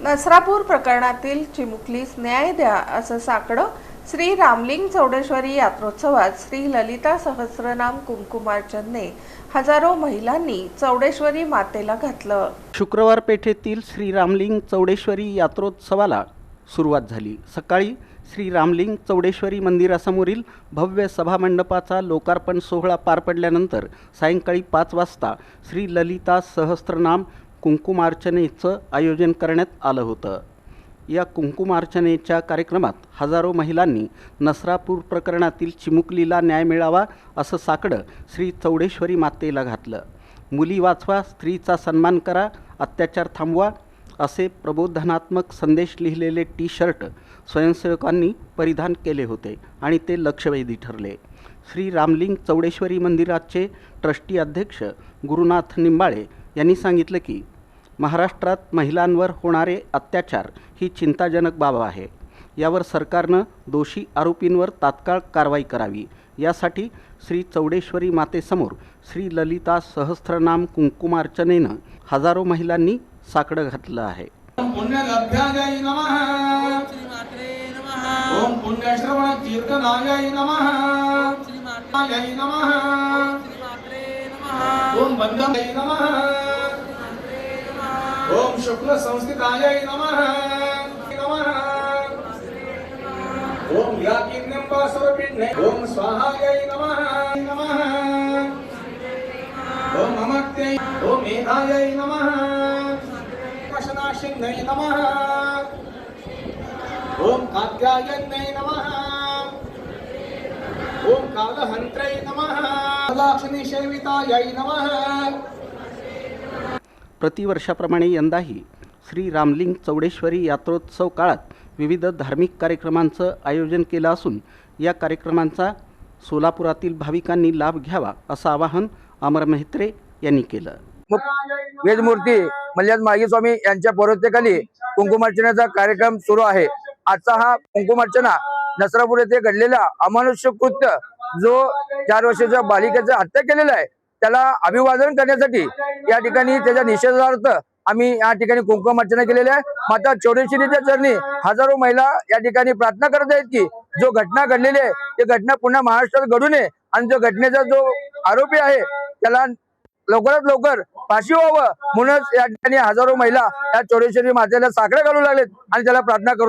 नसरापूर प्रकरणातील चिमुकलीस न्याय द्या असं साकडं श्री रामलिंग चौडेश्वरी यात्रोत्सवात श्री ललिता सहस्रनाम कुंकुमार्चनने हजारो महिलांनी चौडेश्वरी मातेला घातलं। शुक्रवार पेठेतील श्री रामलिंग चौडेश्वरी यात्रोत्सवाला सुरुवात झाली। सकाळी श्री रामलिंग चौडेश्वरी मंदिरासमोरील भव्य सभामंडपाचा लोकार्पण सोहळा पार पडल्यानंतर सायंकाळी 5 वाजता श्री ललिता सहस्रनाम कुंकुमार्चनेचं आयोजन करण्यात आलं होतं। या कुंकुमार्चनेच्या कार्यक्रमात हजारो महिलांनी नसरापूर प्रकरणातील चिमुकलीला न्याय मिळावा असं साकडं श्री चौडेश्वरी मातेला घातलं। मुली वाचवा, स्त्रीचा सन्मान करा, अत्याचार थांबवा असे प्रबोधनात्मक संदेश लिहिलेले टी-शर्ट स्वयंसेवकांनी परिधान केले होते आणि ते लक्षवेधी ठरले। श्री रामलिंग चौडेश्वरी मंदिराचे ट्रस्टी अध्यक्ष गुरुनाथ निंबाळे यांनी सांगितलं की महाराष्ट्रात महिलांवर होणारे अत्याचार ही चिंताजनक बाब आहे। यावर सरकारनं दोषी आरोपींवर तात्काळ कारवाई करावी। यासाठी श्री चौडेश्वरी मातेसमोर श्री ललिता सहस्रनाम कुंकुमार्चनेनं हजारो महिलांनी साकडं घातलं आहे। पुण्यलभ्याय नमः, ओम पुण्यश्रवण कीर्तनाय नमः, जय नमः, ओम बंदनाय नमः, ओम शुक्ल संस्थिताय नमः, ओम याज्ञवल्क्यस्वरूपिणे ओम स्वाहाय नमः, ओम अमर्त्यै ओम मेधाय नमः, नाशिन्यै नमः, ओम कात्यायन्यै नमः, ओम कालहन्त्रै नमः, लक्ष्मी सेवितायै नमः। प्रतिवर्षाप्रमाणे यंदाही श्री रामलिंग चौडेश्वरी यात्रोत्सव काळात विविध धार्मिक कार्यक्रमांचं आयोजन केलं असून या कार्यक्रमांचा सोलापुरातील भाविकांनी लाभ घ्यावा असं आवाहन अमर मेहत्रे यांनी केलं। वेदमूर्ती मल्ल्याद माळगी स्वामी यांच्या पौरोहित्याखाली कुंकुमार्चनेचा कार्यक्रम सुरू आहे। आजचा हा कुंकुमार्चना नसरापूर येथे घडलेला अमानुष्य कृत्य जो 4 वर्षाच्या बालिकेची हत्या केलेला आहे त्याला अभिवादन करण्यासाठी या ठिकाणी त्याच्या निषेधार्थ आम्ही या ठिकाणी कुंकुमार्चना केलेली आहे। माता चौडेश्वरीच्या चरणी हजारो महिला या ठिकाणी प्रार्थना करत आहेत की जो घटना घडलेली आहे ती घटना पुन्हा महाराष्ट्रात घडू नये आणि जो घटनेचा जो आरोपी आहे त्याला लवकरात लवकर फाशी व्हावं म्हणूनच या ठिकाणी हजारो महिला या चौडेश्वरी मातेला साकडं घालू लागलेत आणि त्याला प्रार्थना करू